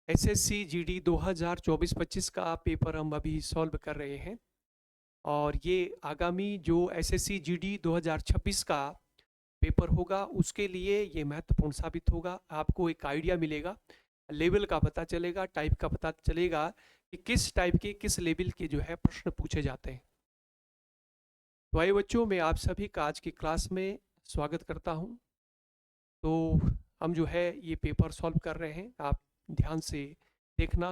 SSC GD 2024-25 का paper हम अभी सॉल्व कर रहे हैं और ये आगामी जो एसएससी जीडी 2026 का पेपर होगा उसके लिए ये महत्वपूर्ण साबित होगा। आपको एक आइडिया मिलेगा, लेवल का पता चलेगा, टाइप का पता चलेगा कि किस टाइप के किस लेवल के जो है प्रश्न पूछे जाते हैं। तो आइए बच्चों, मैं आप सभी का आज की क्लास में स्वागत करता हूँ। तो हम जो है ये पेपर सॉल्व कर रहे हैं, आप ध्यान से देखना।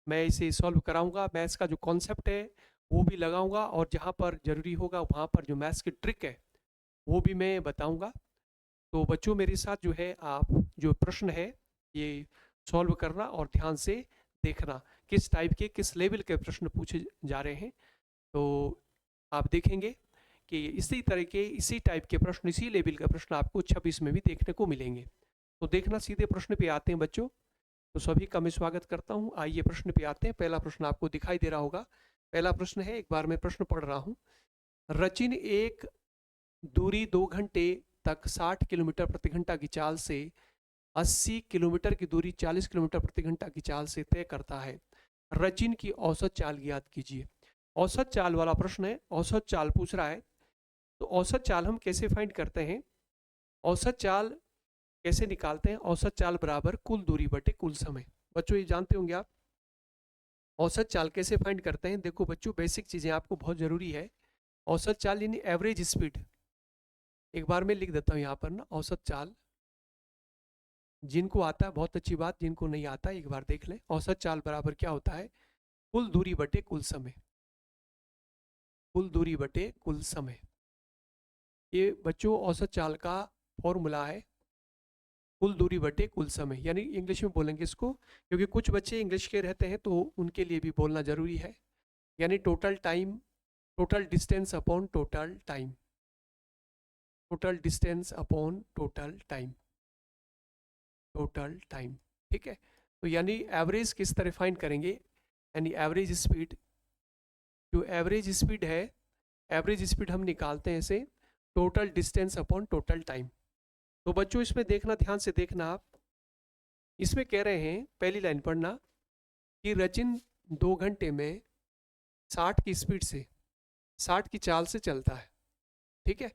मैं इसे सॉल्व कराऊंगा, मैथ्स का जो कॉन्सेप्ट है वो भी लगाऊंगा और जहाँ पर ज़रूरी होगा वहाँ पर जो मैथ्स की ट्रिक है वो भी मैं बताऊंगा। तो बच्चों मेरे साथ जो है आप जो प्रश्न है ये सॉल्व करना और ध्यान से देखना किस टाइप के किस लेवल के प्रश्न पूछे जा रहे हैं। तो आप देखेंगे कि इसी तरह के इसी टाइप के प्रश्न, इसी लेवल का प्रश्न आपको 26 में भी देखने को मिलेंगे। तो देखना, सीधे प्रश्न पे आते हैं बच्चों। तो सभी का मैं स्वागत करता हूँ। आइए प्रश्न पे आते हैं। पहला प्रश्न आपको दिखाई दे रहा होगा। पहला प्रश्न है, एक बार मैं प्रश्न पढ़ रहा हूँ। रचिन एक दूरी 2 घंटे तक 60 किलोमीटर प्रति घंटा की चाल से 80 किलोमीटर की दूरी 40 किलोमीटर प्रति घंटा की चाल से तय करता है। रचिन की औसत चाल ज्ञात कीजिए। औसत चाल वाला प्रश्न है, औसत चाल पूछ रहा है। तो औसत चाल हम कैसे फाइंड करते हैं? औसत चाल कैसे निकालते हैं? औसत चाल बराबर कुल दूरी बटे कुल समय। बच्चों ये जानते होंगे आप। औसत चाल कैसे फाइंड करते हैं? देखो बच्चों, बेसिक चीजें आपको बहुत जरूरी है। औसत चाल यानी एवरेज स्पीड। एक बार मैं लिख देता हूँ यहाँ पर ना, औसत चाल। जिनको आता है बहुत अच्छी बात, जिनको नहीं आता एक बार देख लें। औसत चाल बराबर क्या होता है? कुल दूरी बटे कुल समय। कुल दूरी बटे कुल समय, ये बच्चों औसत चाल का फॉर्मूला है। कुल दूरी बटे कुल समय, यानी इंग्लिश में बोलेंगे इसको, क्योंकि कुछ बच्चे इंग्लिश के रहते हैं तो उनके लिए भी बोलना जरूरी है। यानी total time, total distance upon total time, total distance upon total time, total time. ठीक है। तो यानी एवरेज किस तरह फाइंड करेंगे? यानी एवरेज स्पीड, जो एवरेज स्पीड है, एवरेज स्पीड हम निकालते हैं ऐसे, total distance upon total time. तो बच्चों इसमें देखना, ध्यान से देखना आप। इसमें कह रहे हैं, पहली लाइन पढ़ना, कि रचिन 2 घंटे में 60 की स्पीड से, 60 की चाल से चलता है। ठीक है।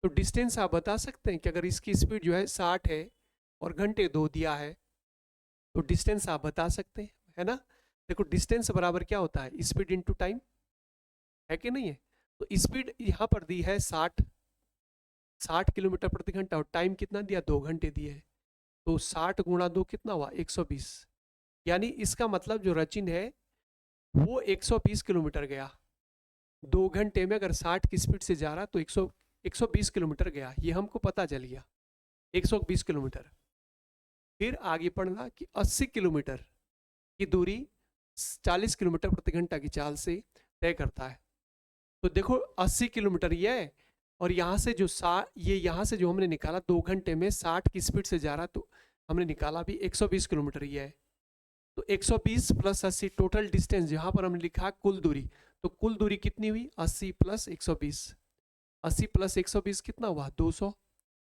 तो डिस्टेंस आप बता सकते हैं कि अगर इसकी स्पीड जो है 60 है और घंटे 2 दिया है, तो डिस्टेंस आप बता सकते हैं, है ना? देखो डिस्टेंस बराबर क्या होता है? स्पीड इंटू टाइम, है कि नहीं है? तो स्पीड यहाँ पर दी है 60, 60 किलोमीटर प्रति घंटा, और टाइम कितना दिया? 2 घंटे दिए है। तो 60 गुणा 2 कितना हुआ? 120। यानी इसका मतलब जो रचिन है वो 120 किलोमीटर गया 2 घंटे में। अगर 60 की स्पीड से जा रहा तो 120 किलोमीटर गया, ये हमको पता चल गया, 120 किलोमीटर। फिर आगे पढ़ना कि 80 किलोमीटर की दूरी 40 किलोमीटर प्रति घंटा की चाल से तय करता है। तो देखो 80 किलोमीटर ये है, और यहाँ से जो ये यहाँ से जो हमने निकाला 2 घंटे में 60 की स्पीड से जा रहा, तो हमने निकाला भी 120 किलोमीटर ये है। तो 120 प्लस 80, टोटल डिस्टेंस जहाँ पर हमने लिखा कुल दूरी, तो कुल दूरी कितनी हुई? 80 प्लस 120, 80 प्लस 120 कितना हुआ? 200।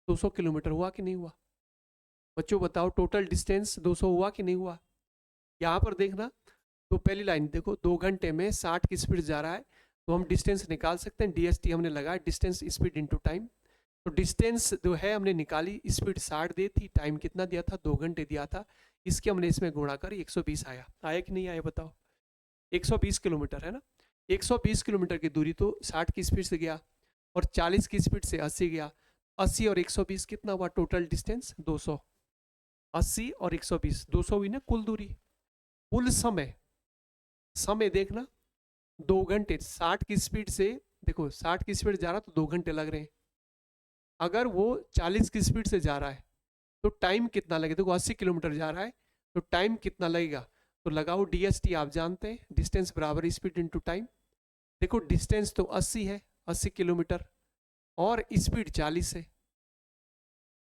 200 किलोमीटर हुआ कि नहीं हुआ? बच्चों बताओ, टोटल डिस्टेंस 200 हुआ कि नहीं हुआ? यहाँ पर देखना, तो पहली लाइन देखो, 2 घंटे में 60 की स्पीड जा रहा है, तो हम डिस्टेंस निकाल सकते हैं। डीएसटी हमने लगाया, डिस्टेंस स्पीड इंटू टाइम। तो डिस्टेंस जो है हमने निकाली, स्पीड 60 दी थी, टाइम कितना दिया था? 2 घंटे दिया था। इसके हमने इसमें गुणा कर 120 आया। आया कि नहीं आया बताओ? 120 किलोमीटर है ना। 120 किलोमीटर की दूरी तो 60 की स्पीड से गया, और 40 की स्पीड से 80 गया। 80 और 120 कितना हुआ? Total distance 200। 80 और 120, 200 हुई ना कुल दूरी। कुल समय, समय देखना, 2 घंटे 60 की स्पीड से, देखो 60 की स्पीड जा रहा तो 2 घंटे लग रहे हैं। अगर वो 40 की स्पीड से जा रहा है तो टाइम कितना लगेगा? देखो 80 किलोमीटर जा रहा है तो टाइम कितना लगेगा? तो लगाओ डीएसटी, आप जानते हैं डिस्टेंस बराबर स्पीड इंटू टाइम। देखो डिस्टेंस तो 80 है, 80 किलोमीटर, और स्पीड 40 है,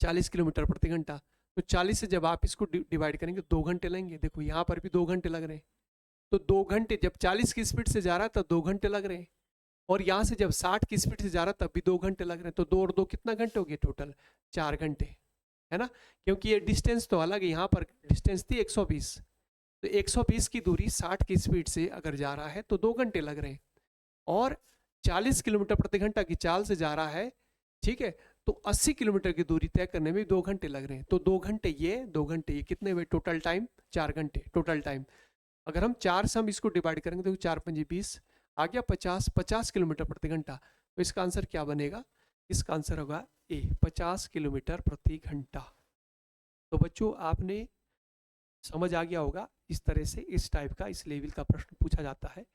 40 किलोमीटर प्रति घंटा। तो 40 से जब आप इसको डिवाइड करेंगे 2 घंटे लेंगे। देखो यहाँ पर भी 2 घंटे लग रहे हैं। तो 2 घंटे, जब 40 की स्पीड से जा रहा है तब 2 घंटे लग रहे हैं, और यहाँ से जब 60 की स्पीड से जा रहा है तब भी 2 घंटे लग रहे हैं। तो 2 और 2 कितना घंटे हो गए? टोटल 4 घंटे, है ना? क्योंकि ये डिस्टेंस तो अलग है, यहाँ पर डिस्टेंस थी 120, तो 120 की दूरी 60 की स्पीड से अगर जा रहा है तो 2 घंटे लग रहे हैं, और 40 किलोमीटर प्रति घंटा की चाल से जा रहा है, ठीक है, तो 80 किलोमीटर की दूरी तय करने में 2 घंटे लग रहे हैं। तो 2 घंटे ये, 2 घंटे ये, कितने हुए टोटल टाइम? 4 घंटे टोटल टाइम। अगर हम 4 से हम इसको डिवाइड करेंगे तो 4 पंजे 20 आ गया 50 किलोमीटर प्रति घंटा। तो इसका आंसर क्या बनेगा? इसका आंसर होगा ए, 50 किलोमीटर प्रति घंटा। तो बच्चों आपने समझ आ गया होगा, इस तरह से इस टाइप का इस लेवल का प्रश्न पूछा जाता है।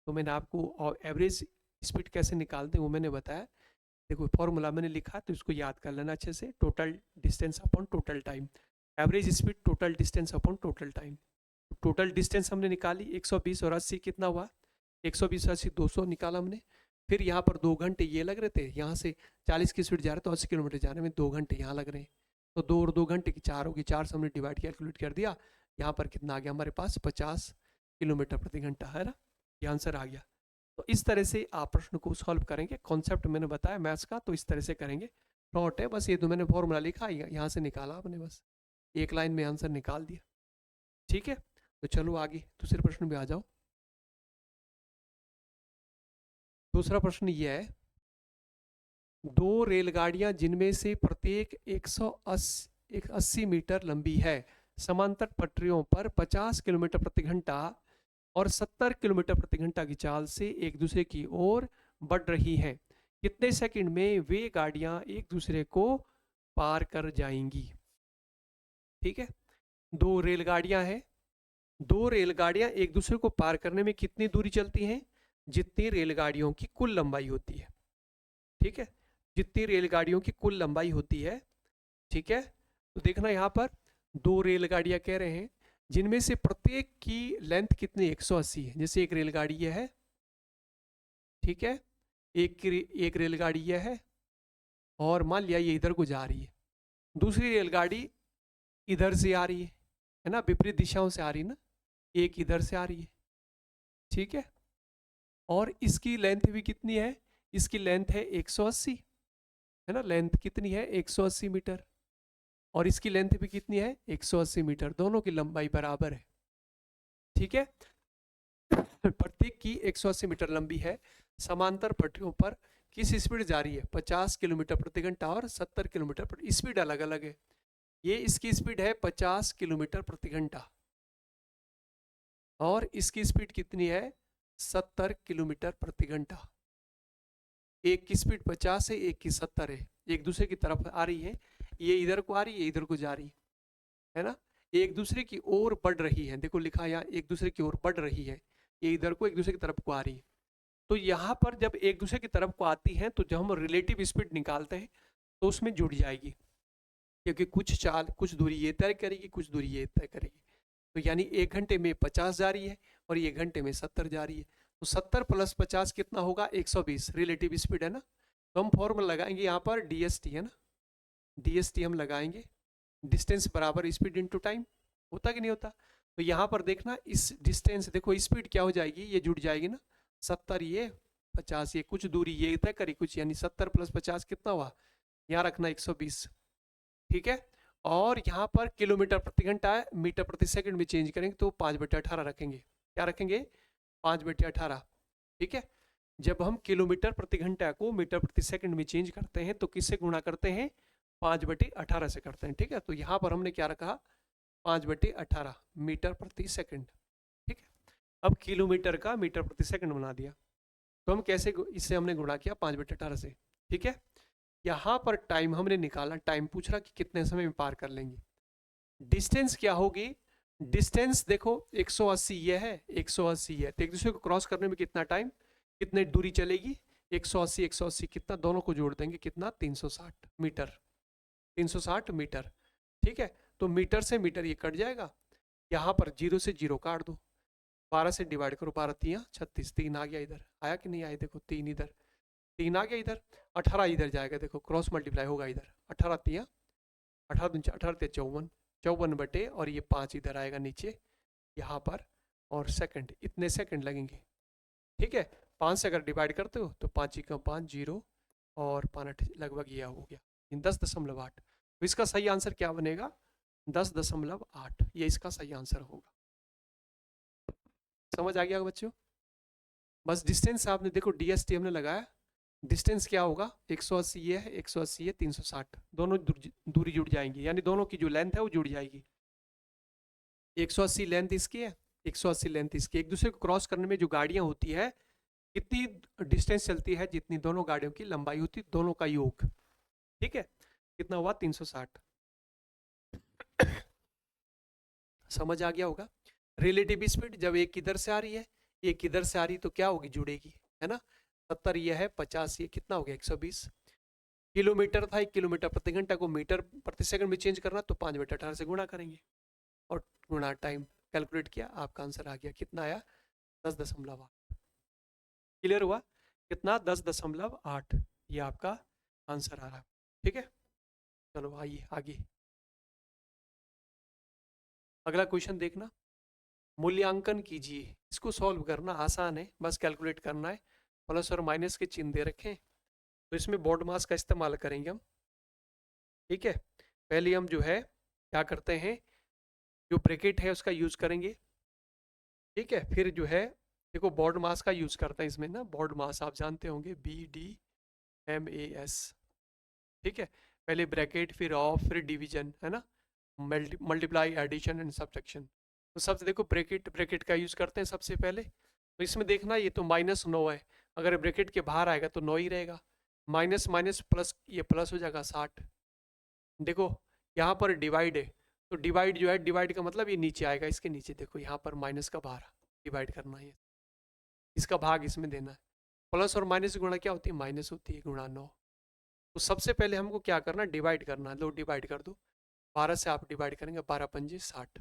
तो मैंने आपको एवरेज स्पीड कैसे निकालते हैं वो मैंने बताया। देखो फॉर्मूला मैंने लिखा तो इसको याद कर लेना अच्छे से, total distance upon total time, average speed total distance upon total time. Total distance हमने निकाली 120 और 80 कितना हुआ? 120 80 200 निकाला हमने। फिर यहाँ पर 2 घंटे ये लग रहे थे, यहाँ से 40 की स्पीड जा रहे तो 80 किलोमीटर जाने में 2 घंटे यहाँ लग रहे हैं। तो 2 और 2 घंटे की 4 होगी, 4 से हमने डिवाइड कैलकुलेट कर दिया, यहाँ पर कितना आ गया हमारे पास? 50 किलोमीटर प्रति घंटा, है ना, ये आंसर आ गया। तो इस तरह से आप प्रश्न को सॉल्व करेंगे। कॉन्सेप्ट मैंने बताया मैथ्स का, तो इस तरह से करेंगे। नोट है बस, ये तो मैंने फॉर्मूला लिखा, यहाँ से निकाला आपने, बस एक लाइन में आंसर निकाल दिया, ठीक है। तो चलो आगे दूसरे प्रश्न में आ जाओ। दूसरा प्रश्न ये है, 2 रेलगाड़ियां जिनमें से प्रत्येक 180 मीटर लंबी है, समांतर पटरियों पर 50 किलोमीटर प्रति घंटा और 70 किलोमीटर प्रति घंटा की चाल से एक दूसरे की ओर बढ़ रही हैं, कितने सेकंड में वे गाड़ियां एक दूसरे को पार कर जाएंगी? ठीक है, 2 रेलगाड़ियां हैं, 2 रेलगाड़ियां एक दूसरे को पार करने में कितनी दूरी चलती हैं? जितनी रेलगाड़ियों की कुल लंबाई होती है, ठीक है, जितनी रेलगाड़ियों की कुल लंबाई होती है, ठीक है। तो देखना यहाँ पर 2 रेलगाड़ियां कह रहे हैं जिनमें से प्रत्येक की लेंथ कितनी? 180 है। जैसे एक रेलगाड़ी यह है, ठीक है, एक रेलगाड़ी यह है, और मान लिया ये इधर को जा रही है, दूसरी रेलगाड़ी इधर से आ रही है ना, विपरीत दिशाओं से आ रही है ना, एक इधर से आ रही है, ठीक है, और इसकी लेंथ भी कितनी है? इसकी लेंथ है 180, है ना, लेंथ कितनी है? 180 मीटर, और इसकी लेंथ भी कितनी है? 180 मीटर, दोनों की लंबाई बराबर है, ठीक है। प्रत्येक की 180 मीटर लंबी है, समांतर पटरियों पर किस स्पीड जा रही है? 50 किलोमीटर प्रति घंटा और 70 किलोमीटर प्रति, स्पीड अलग अलग है। ये इसकी स्पीड है 50 किलोमीटर प्रति घंटा, और इसकी स्पीड कितनी है? 70 किलोमीटर प्रति घंटा। एक की स्पीड 50 है, एक की 70 है, एक दूसरे की तरफ आ रही है, ये इधर को आ रही है, इधर को जा रही है ना, एक दूसरे की ओर बढ़ रही है, देखो लिखा यहाँ एक दूसरे की ओर बढ़ रही है, ये इधर को एक दूसरे की तरफ को आ रही है। तो यहाँ पर जब एक दूसरे की तरफ को आती है तो जब हम रिलेटिव स्पीड निकालते हैं तो उसमें जुड़ जाएगी, क्योंकि कुछ दूरी ये तय करेगी, कुछ दूरी ये तय करेगी। तो यानी 1 घंटे में 50 जा रही है और ये घंटे में 70 जा रही है, तो 70 + 50 कितना होगा? 120 रिलेटिव स्पीड है ना। तो हम फॉर्मूला लगाएंगे यहाँ पर DST, है ना, DST हम लगाएंगे, डिस्टेंस बराबर स्पीड इनटू टाइम, होता कि नहीं होता? तो यहाँ पर देखना इस डिस्टेंस, देखो स्पीड क्या हो जाएगी, ये जुड़ जाएगी ना, 70 ये 50, ये कुछ दूरी ये तय करी कुछ, यानी 70 + 50 कितना हुआ? यहाँ रखना 120, ठीक है। और यहाँ पर किलोमीटर प्रति घंटा है, मीटर प्रति सेकंड में चेंज करेंगे तो 5/18 रखेंगे, क्या रखेंगे? 5/18, ठीक है। जब हम किलोमीटर प्रति घंटा को मीटर प्रति सेकंड में चेंज करते हैं तो किससे गुणा करते हैं? 5/18 से करते हैं, ठीक है। तो यहाँ पर हमने क्या रखा? 5/18 मीटर प्रति सेकंड, ठीक है। अब किलोमीटर का मीटर प्रति सेकंड बना दिया, तो हम कैसे इससे हमने गुणा किया 5/18 से, ठीक है। यहाँ पर टाइम हमने निकाला, टाइम पूछ रहा कि कितने समय में पार कर लेंगे। डिस्टेंस क्या होगी? डिस्टेंस देखो 180 ये है, 180 है, तो एक दूसरे को क्रॉस करने में कितना टाइम, कितनी दूरी चलेगी? 180 180 कितना, दोनों को जोड़ देंगे कितना? 360 मीटर, 360 मीटर, ठीक है। तो मीटर से मीटर ये कट जाएगा, यहाँ पर 0 से 0 काट दो, 12 से डिवाइड करो, 12 3 36, 3 आ गया इधर, आया कि नहीं आया? देखो 3 इधर, 3 आ गया इधर, 18 इधर जाएगा, देखो क्रॉस मल्टीप्लाई होगा इधर, 18 3 18 3 54, 54 बटे, और ये 5 इधर आएगा नीचे यहाँ पर, और सेकंड, इतने सेकंड लगेंगे, ठीक है। 5 से अगर डिवाइड करते हो तो 5 × 5 0, और 5 लगभग यह हो गया 10.8। तो इसका सही आंसर क्या बनेगा? 10.8, ये इसका सही आंसर होगा। समझ आ गया बच्चों? बस डिस्टेंस आपने देखो DST हमने लगाया, डिस्टेंस क्या होगा, 180 ये है, 180 ये 360, दोनों दूरी जुड़ जाएंगी, यानी दोनों की जो लेंथ है वो जुड़ जाएगी। 180 लेंथ इसकी है, 180 लेंथ इसकी, एक दूसरे को क्रॉस करने में जो गाड़ियां होती है कितनी डिस्टेंस चलती है, जितनी दोनों गाड़ियों की लंबाई होती है, दोनों का योग, ठीक है, कितना हुआ 360। समझ आ गया होगा? रिलेटिव स्पीड जब एक इधर से आ रही है, एक इधर से आ रही, तो क्या होगी, जुड़ेगी, है ना। 70 ये है, 50 ये, कितना हो गया 120। किलोमीटर था, 1 किलोमीटर प्रति घंटा को मीटर प्रति सेकंड में चेंज करना, तो 5 बटा 18 से गुणा करेंगे और गुणा टाइम कैलकुलेट किया, आपका आंसर आ गया, कितना आया 10.8। क्लियर हुआ? कितना 10.8, ये आपका आंसर आ रहा है, ठीक है। चलो आइए आगे, अगला क्वेश्चन देखना, मूल्यांकन कीजिए। इसको सॉल्व करना आसान है, बस कैलकुलेट करना है, प्लस और माइनस के चिन्ह दे रखे हैं, तो इसमें बोर्ड मास का इस्तेमाल करेंगे हम, ठीक है। पहले हम जो है क्या करते हैं, जो ब्रैकेट है उसका यूज करेंगे, ठीक है। फिर जो है देखो बोर्ड मास का यूज करते हैं इसमें ना, बोर्ड मास आप जानते होंगे BDMAS, ठीक है। पहले ब्रैकेट, फिर ऑफ, फिर डिवीजन, है ना, मल्टीप्लाई, एडिशन एंड सब्ट्रैक्शन। तो सबसे देखो ब्रैकेट, ब्रैकेट का यूज करते हैं सबसे पहले, तो इसमें देखना ये तो -9 है, अगर ब्रैकेट के बाहर आएगा तो 9 ही रहेगा, माइनस माइनस प्लस, ये प्लस हो जाएगा 60। देखो यहाँ पर डिवाइड है, तो डिवाइड जो है, डिवाइड का मतलब ये नीचे आएगा, इसके नीचे देखो यहाँ पर माइनस का बाहर डिवाइड करना है, इसका भाग इसमें देना है। प्लस और माइनस की गुणा क्या होती है, माइनस होती है, गुणा 9। तो सबसे पहले हमको क्या करना है, डिवाइड करना है, लो डिवाइड कर दो, 12 से आप डिवाइड करेंगे, 12 पंजे 60,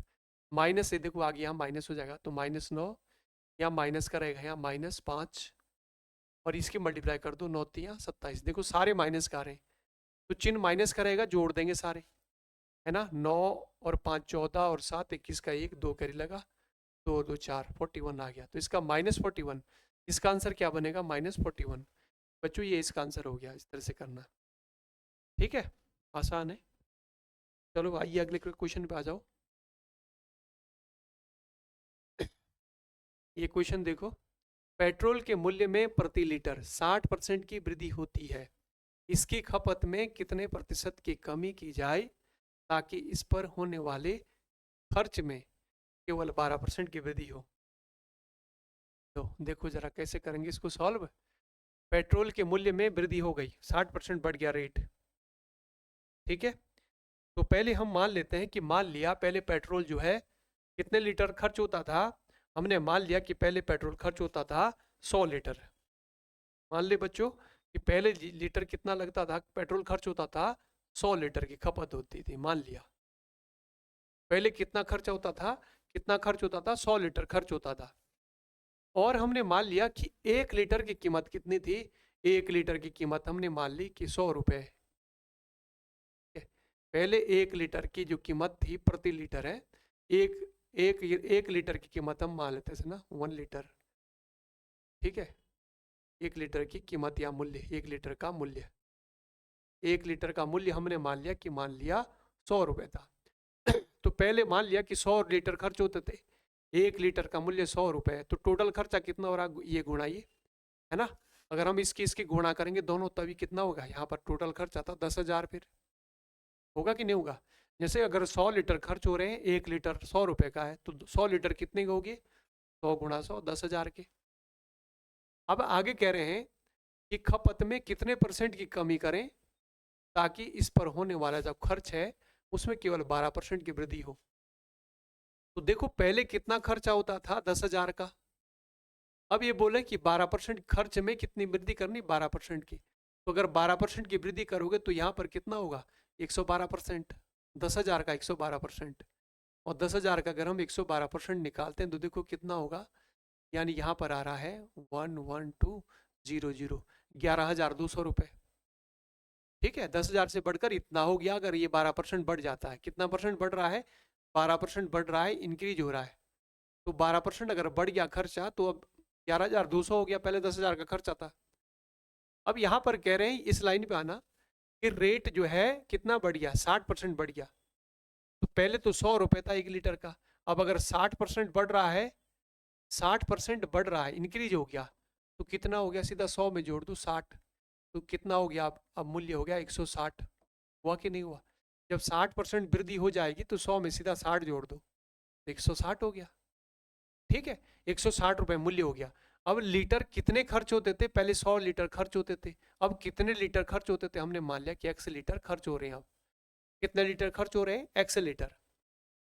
माइनस से देखो आगे यहाँ माइनस हो जाएगा, तो -9, यहाँ माइनस का रहेगा, यहाँ -5, और इसकी मल्टीप्लाई कर दो, 9 3 27, देखो सारे माइनस का रहे हैं, तो चिन्ह माइनस का रहेगा, जोड़ देंगे सारे, है ना, 9 और 5 14 और 7 21 का 1 2 कैरी लगा, 2 2 4 41 आ गया, तो इसका -41, इसका आंसर क्या बनेगा, -41। बच्चों ये इसका आंसर हो गया, इस तरह से करना, ठीक है, आसान है। चलो आइए अगले क्वेश्चन पे आ जाओ। ये क्वेश्चन देखो, पेट्रोल के मूल्य में प्रति लीटर 60% की वृद्धि होती है, इसकी खपत में कितने प्रतिशत की कमी की जाए ताकि इस पर होने वाले खर्च में केवल 12% की वृद्धि हो। तो देखो जरा कैसे करेंगे इसको सॉल्व। पेट्रोल के मूल्य में वृद्धि हो गई, 60% बढ़ गया रेट, ठीक है। तो पहले हम मान लेते हैं कि मान लिया पहले पेट्रोल जो है कितने लीटर खर्च होता था, हमने मान लिया कि पहले पेट्रोल खर्च होता था 100 लीटर। मान ले बच्चों कि पहले लीटर कितना लगता था, पेट्रोल खर्च होता था 100 लीटर की खपत होती थी, मान लिया पहले कितना खर्च होता था, कितना खर्च होता था, 100 लीटर खर्च होता था। और हमने मान लिया कि 1 लीटर की कीमत कितनी थी, 1 लीटर की कीमत हमने मान ली कि 100 रुपए। पहले 1 लीटर की जो कीमत थी प्रति लीटर है, एक एक एक लीटर की कीमत हम मान लेते थे ना 1 लीटर, ठीक है। 1 लीटर की कीमत या मूल्य, 1 लीटर का मूल्य, 1 लीटर का मूल्य हमने मान लिया कि मान लिया 100 रुपए था। तो पहले मान लिया कि 100 लीटर खर्च होते थे, 1 लीटर का मूल्य 100 रुपए है, तो टोटल खर्चा कितना हो रहा, ये गुणाइए, है ना। अगर हम इसकी गुणा करेंगे दोनों, तभी कितना होगा, यहाँ पर टोटल खर्चा था 10,000, फिर होगा कि नहीं होगा। जैसे अगर 100 लीटर खर्च हो रहे हैं, 1 लीटर 100 रुपए का है, तो 100 लीटर कितने के होगी, 100 गुणा 100 10,000 के। अब आगे कह रहे हैं कि खपत में कितने % की कमी करें ताकि इस पर होने वाला जो खर्च है उसमें केवल 12% की वृद्धि हो। तो देखो पहले कितना खर्चा होता था 10,000 का, अब ये बोले कि 12% खर्च में कितनी वृद्धि करनी, 12% की। तो अगर 12% की वृद्धि करोगे तो यहाँ पर कितना होगा, 112%, 10,000 का 112%, और 10,000 का अगर हम 112% निकालते हैं तो देखो कितना होगा, यानी यहाँ पर आ रहा है 11200, 11,200 रुपये, ठीक है। 10,000 से बढ़कर इतना हो गया, अगर ये 12% बढ़ जाता है, कितना परसेंट बढ़ रहा है, 12% बढ़ रहा है, इंक्रीज हो रहा है। तो 12% अगर बढ़ गया खर्चा तो अब 11,200 हो गया, पहले 10,000 का खर्चा था। अब यहाँ पर कह रहे हैं इस लाइन पे आना कि रेट जो है कितना बढ़ गया, 60% बढ़ गया। तो पहले तो 100 रुपये था 1 लीटर का, अब अगर 60% बढ़ रहा है 60% बढ़ रहा है, इंक्रीज हो गया, तो कितना हो गया, सीधा 100 में जोड़ दो 60, तो कितना हो गया, अब मूल्य हो गया 160। हुआ कि नहीं हुआ? जब 60% वृद्धि हो जाएगी तो 100 में सीधा 60 जोड़ दो तो 160 हो गया। ठीक है, 160 रुपए मूल्य हो गया। अब लीटर कितने खर्च होते थे, पहले 100 लीटर खर्च होते थे, अब कितने लीटर खर्च होते थे, हमने मान लिया कि x लीटर खर्च हो रहे हैं। अब कितने लीटर खर्च हो रहे हैं, x लीटर।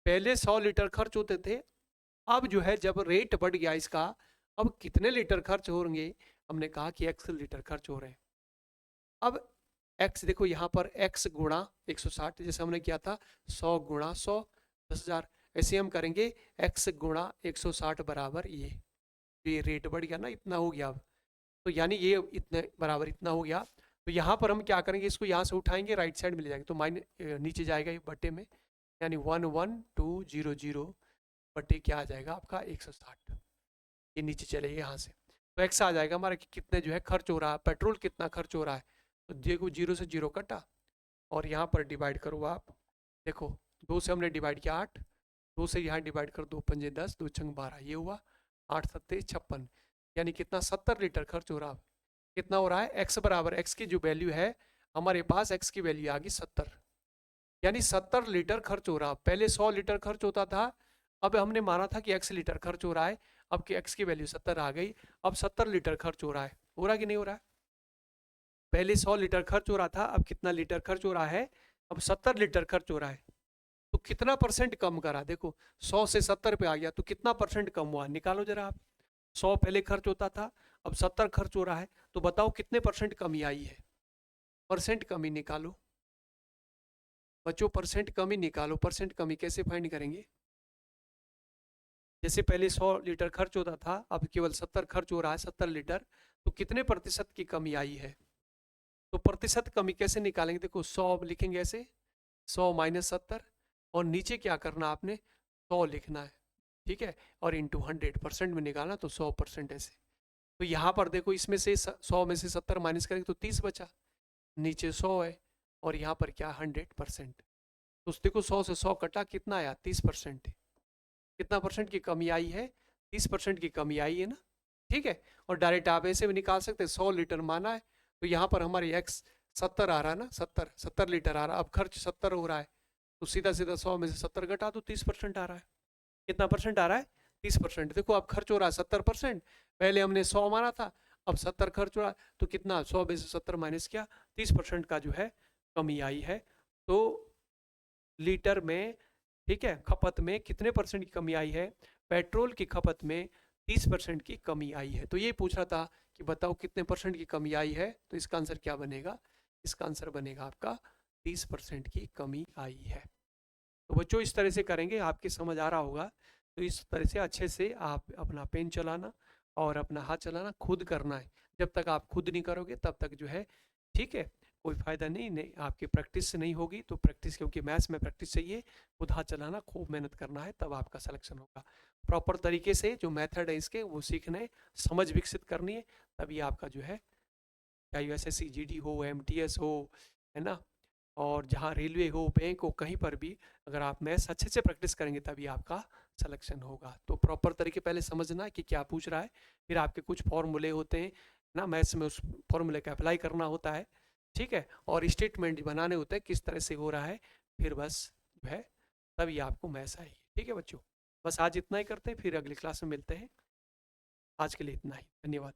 पहले 100 लीटर खर्च होते थे, अब जो है जब रेट बढ़ गया इसका, अब कितने लीटर खर्च होंगे, हमने कहा कि x लीटर खर्च हो रहे हैं। अब x देखो यहाँ पर x गुणा 160, जैसे हमने किया था 100 गुणा 100 10,000, ऐसे हम करेंगे x गुणा 160 बराबर ये रेट बढ़ गया ना, इतना हो गया। अब तो यानी ये इतने बराबर इतना हो गया, तो यहाँ पर हम क्या करेंगे, इसको यहाँ से उठाएंगे, राइट साइड में ले जाएंगे, तो नीचे जाएगा ये बटे में, यानी 11200 बटे क्या आ जाएगा आपका 160, ये नीचे चलेगा यहाँ से, तो x आ जाएगा हमारा कि कितने जो है खर्च हो रहा है, पेट्रोल कितना खर्च हो रहा है। तो देखो 0 से 0 कटा, और यहाँ पर डिवाइड करो आप, देखो 2 से हमने डिवाइड किया 8, 2 से यहाँ डिवाइड कर, 2 पंजे 10, 2 छंग 12, ये हुआ 8 सत्ते 56, यानी कितना 70 लीटर खर्च हो रहा है। कितना हो रहा है, x बराबर, x की जो वैल्यू है हमारे पास, x की वैल्यू आ गई 70, यानी 70 लीटर खर्च हो रहा। पहले 100 लीटर खर्च होता था, अब हमने माना था कि x लीटर खर्च हो रहा है, अब कि x की वैल्यू 70 आ गई, अब 70 लीटर खर्च हो रहा है। हो रहा कि नहीं हो रहा है? पहले 100 लीटर खर्च हो रहा था, अब कितना लीटर खर्च हो रहा है, अब 70 लीटर खर्च हो रहा है। तो कितना परसेंट कम करा, देखो 100 से 70 पे आ गया, तो कितना परसेंट कम हुआ, निकालो जरा आप। 100 पहले खर्च होता था, अब 70 खर्च हो रहा है, तो बताओ कितने परसेंट कमी आई है, परसेंट कमी निकालो बच्चों, परसेंट कमी निकालो। परसेंट कमी कैसे फाइंड करेंगे, जैसे पहले 100 लीटर खर्च होता था, अब केवल 70 खर्च हो रहा है, 70 लीटर, तो कितने प्रतिशत की कमी आई है। तो प्रतिशत कमी कैसे निकालेंगे, देखो 100 लिखेंगे ऐसे, 100 माइनस 70, और नीचे क्या करना आपने, 100 लिखना है, ठीक है, और इंटू 100% में निकालना, तो 100% ऐसे। तो यहाँ पर देखो, इसमें से 100 में से 70 माइनस करेंगे तो 30 बचा, नीचे 100 है, और यहाँ पर क्या 100%, तो देखो 100 से 100 कटा, कितना आया 30%, कितना परसेंट की कमी आई है, 30% की कमी आई है ना। ठीक है, और डायरेक्ट आप ऐसे भी निकाल सकते हैं, 100 लीटर माना है, तो यहाँ पर हमारे x 70 आ रहा है ना, 70 लीटर आ रहा है, अब खर्च 70 हो रहा है, तो सीधा सीधा 100 में से 70 घटा दो, 30% आ रहा है। कितना परसेंट आ रहा है, 30%। देखो अब खर्च हो रहा है 70%, पहले हमने 100 माना था, अब 70 खर्च हो रहा है, तो कितना 100 में से 70 माइनस किया, 30% का जो है कमी आई है। तो लीटर में, ठीक है, खपत में कितने परसेंट की कमी आई है, पेट्रोल की खपत में 30% की कमी आई है। तो ये पूछ रहा था कि बताओ कितने परसेंट की कमी आई है, तो इसका आंसर क्या बनेगा, इसका आंसर बनेगा आपका 30% की कमी आई है। तो बच्चों इस तरह से करेंगे, आपके समझ आ रहा होगा। तो इस तरह से अच्छे से आप अपना पेन चलाना और अपना हाथ चलाना खुद करना है, जब तक आप खुद नहीं करोगे तब तक जो है, ठीक है, कोई फ़ायदा नहीं, आपकी प्रैक्टिस से नहीं होगी। तो प्रैक्टिस, क्योंकि मैथ्स में प्रैक्टिस चाहिए, खुद हाथ चलाना, खूब मेहनत करना है, तब आपका सिलेक्शन होगा। प्रॉपर तरीके से जो मेथड है इसके वो सीखने, समझ विकसित करनी है, तभी आपका जो है, चाहे USSC GD हो, MTS हो, है ना, और जहाँ रेलवे हो, बैंक हो, कहीं पर भी अगर आप मैथ्स अच्छे से प्रैक्टिस करेंगे तभी आपका सिलेक्शन होगा। तो प्रॉपर तरीके पहले समझना है कि क्या पूछ रहा है, फिर आपके कुछ फॉर्मूले होते हैं ना मैथ्स में, उस फॉर्मूले का अप्लाई करना होता है, ठीक है, और स्टेटमेंट बनाने होते हैं किस तरह से हो रहा है, फिर बस जो है तभी आपको मैथ्स आएगी। ठीक है बच्चों, बस आज इतना ही करते हैं, फिर अगली क्लास में मिलते हैं। आज के लिए इतना ही, धन्यवाद।